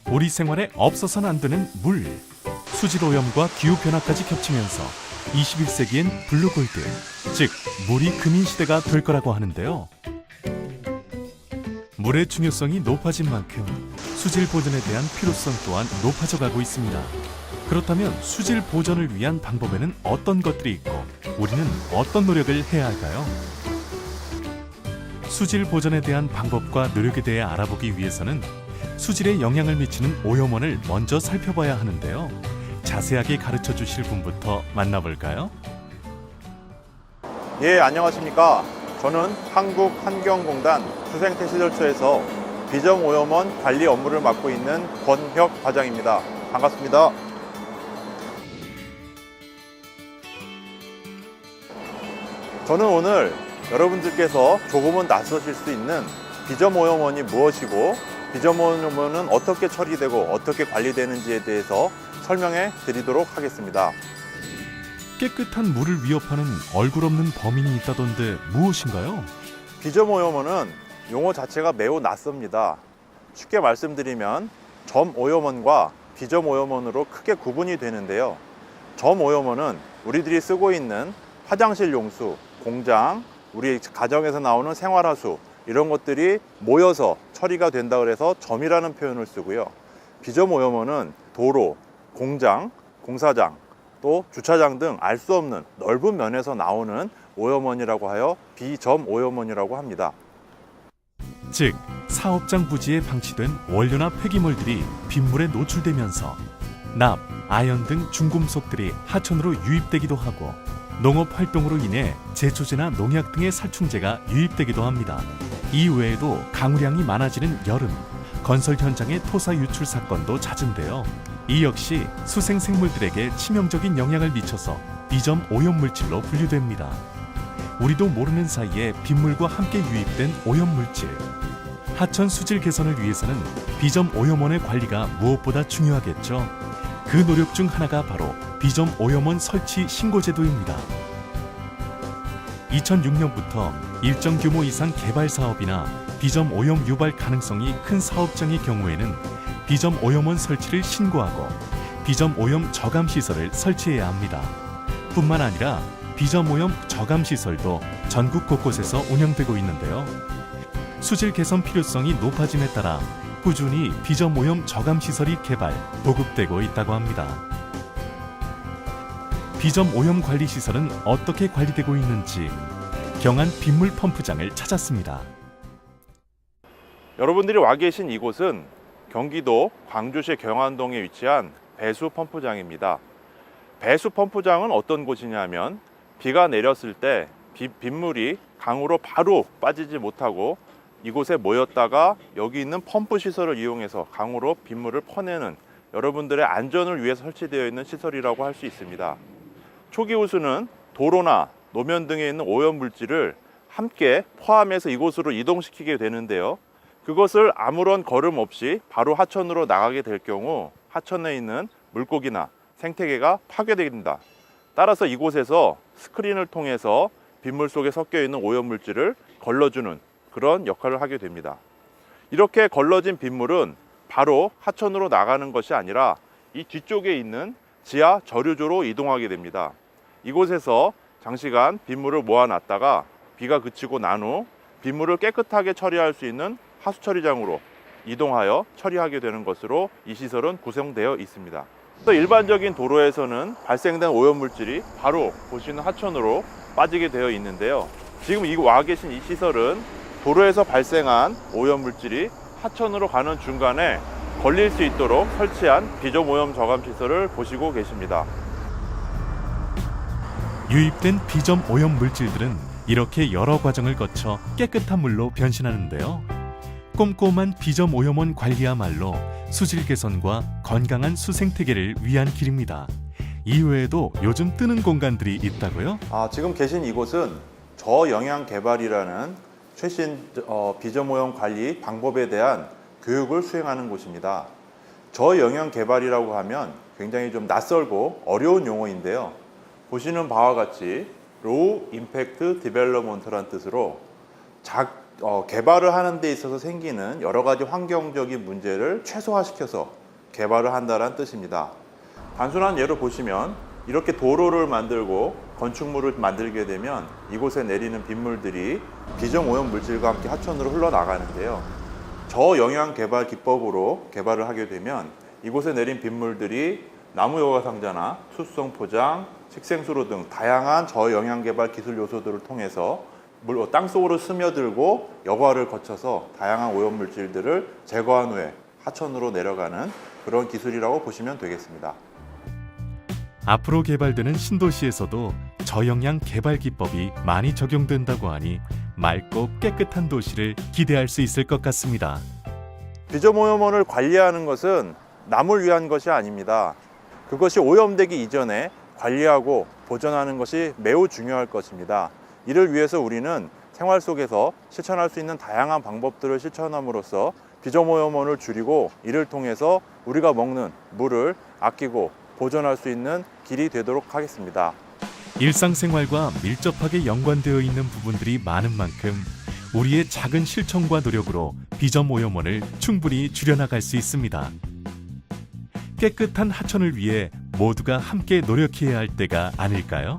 우리 생활에 없어서는 안 되는 물. 수질 오염과 기후 변화까지 겹치면서 21세기엔 블루골드, 즉 물이 금인 시대가 될 거라고 하는데요. 물의 중요성이 높아진 만큼 수질 보존에 대한 필요성 또한 높아져 가고 있습니다. 그렇다면 수질 보존을 위한 방법에는 어떤 것들이 있고 우리는 어떤 노력을 해야 할까요? 수질 보존에 대한 방법과 노력에 대해 알아보기 위해서는 수질에 영향을 미치는 오염원을 먼저 살펴봐야 하는데요. 자세하게 가르쳐 주실 분부터 만나볼까요? 예, 안녕하십니까. 저는 한국환경공단 수생태시설처에서 비점오염원 관리 업무를 맡고 있는 권혁 과장입니다. 반갑습니다. 저는 오늘 여러분들께서 조금은 낯서실 수 있는 비점오염원이 무엇이고 비점오염원은 어떻게 처리되고 어떻게 관리되는지에 대해서 설명해 드리도록 하겠습니다. 깨끗한 물을 위협하는 얼굴 없는 범인이 있다던데 무엇인가요? 비점오염원은 용어 자체가 매우 낯섭니다. 쉽게 말씀드리면 점오염원과 비점오염원으로 크게 구분이 되는데요. 점오염원은 우리들이 쓰고 있는 화장실 용수, 공장, 우리 가정에서 나오는 생활하수 이런 것들이 모여서 처리가 된다 그래서 점이라는 표현을 쓰고요. 비점오염원은 도로, 공장, 공사장, 또 주차장 등 알 수 없는 넓은 면에서 나오는 오염원이라고 하여 비점오염원이라고 합니다. 즉, 사업장 부지에 방치된 원료나 폐기물들이 빗물에 노출되면서 납, 아연 등 중금속들이 하천으로 유입되기도 하고 농업 활동으로 인해 제초제나 농약 등의 살충제가 유입되기도 합니다. 이 외에도 강우량이 많아지는 여름, 건설 현장의 토사 유출 사건도 잦은데요. 이 역시 수생 생물들에게 치명적인 영향을 미쳐서 비점 오염 물질로 분류됩니다. 우리도 모르는 사이에 빗물과 함께 유입된 오염 물질. 하천 수질 개선을 위해서는 비점 오염원의 관리가 무엇보다 중요하겠죠. 그 노력 중 하나가 바로 비점 오염원 설치 신고제도입니다. 2006년부터 일정 규모 이상 개발 사업이나 비점 오염 유발 가능성이 큰 사업장의 경우에는 비점 오염원 설치를 신고하고 비점 오염 저감 시설을 설치해야 합니다. 뿐만 아니라 비점 오염 저감 시설도 전국 곳곳에서 운영되고 있는데요. 수질 개선 필요성이 높아짐에 따라 꾸준히 비점 오염 저감 시설이 개발, 보급되고 있다고 합니다. 비점 오염 관리 시설은 어떻게 관리되고 있는지 경안 빗물 펌프장을 찾았습니다. 여러분들이 와 계신 이곳은 경기도 광주시 경안동에 위치한 배수 펌프장입니다. 배수 펌프장은 어떤 곳이냐면 비가 내렸을 때 빗물이 강으로 바로 빠지지 못하고 이곳에 모였다가 여기 있는 펌프 시설을 이용해서 강으로 빗물을 퍼내는 여러분들의 안전을 위해서 설치되어 있는 시설이라고 할 수 있습니다. 초기 호수는 도로나 노면 등에 있는 오염 물질을 함께 포함해서 이곳으로 이동시키게 되는데요. 그것을 아무런 걸음 없이 바로 하천으로 나가게 될 경우 하천에 있는 물고기나 생태계가 파괴됩니다. 따라서 이곳에서 스크린을 통해서 빗물 속에 섞여 있는 오염 물질을 걸러주는 그런 역할을 하게 됩니다. 이렇게 걸러진 빗물은 바로 하천으로 나가는 것이 아니라 이 뒤쪽에 있는 지하 저류조로 이동하게 됩니다. 이곳에서 장시간 빗물을 모아놨다가 비가 그치고 난 후 빗물을 깨끗하게 처리할 수 있는 하수처리장으로 이동하여 처리하게 되는 것으로 이 시설은 구성되어 있습니다. 또 일반적인 도로에서는 발생된 오염물질이 바로 보시는 하천으로 빠지게 되어 있는데요. 지금 와 계신 이 시설은 도로에서 발생한 오염물질이 하천으로 가는 중간에 걸릴 수 있도록 설치한 비점 오염 저감 시설을 보시고 계십니다. 유입된 비점 오염 물질들은 이렇게 여러 과정을 거쳐 깨끗한 물로 변신하는데요. 꼼꼼한 비점 오염원 관리야말로 수질 개선과 건강한 수생태계를 위한 길입니다. 이외에도 요즘 뜨는 공간들이 있다고요? 지금 계신 이곳은 저영양 개발이라는 최신 비점 오염 관리 방법에 대한 교육을 수행하는 곳입니다. 저영양 개발이라고 하면 굉장히 좀 낯설고 어려운 용어인데요. 보시는 바와 같이 로우 임팩트 디벨롭먼트란 뜻으로 개발을 하는 데 있어서 생기는 여러 가지 환경적인 문제를 최소화시켜서 개발을 한다는 뜻입니다. 단순한 예로 보시면 이렇게 도로를 만들고 건축물을 만들게 되면 이곳에 내리는 빗물들이 비정오염 물질과 함께 하천으로 흘러나가는데요. 저영양 개발 기법으로 개발을 하게 되면 이곳에 내린 빗물들이 나무 여과 상자나 수성 포장, 식생수로 등 다양한 저영양 개발 기술 요소들을 통해서 땅속으로 스며들고 여과를 거쳐서 다양한 오염 물질들을 제거한 후에 하천으로 내려가는 그런 기술이라고 보시면 되겠습니다. 앞으로 개발되는 신도시에서도 저영양 개발 기법이 많이 적용된다고 하니 맑고 깨끗한 도시를 기대할 수 있을 것 같습니다. 비저오염원을 관리하는 것은 남을 위한 것이 아닙니다. 그것이 오염되기 이전에 관리하고 보존하는 것이 매우 중요할 것입니다. 이를 위해서 우리는 생활 속에서 실천할 수 있는 다양한 방법들을 실천함으로써 비저오염원을 줄이고 이를 통해서 우리가 먹는 물을 아끼고 보존할 수 있는 길이 되도록 하겠습니다. 일상생활과 밀접하게 연관되어 있는 부분들이 많은 만큼 우리의 작은 실천과 노력으로 비저오염원을 충분히 줄여나갈 수 있습니다. 깨끗한 하천을 위해 모두가 함께 노력해야 할 때가 아닐까요?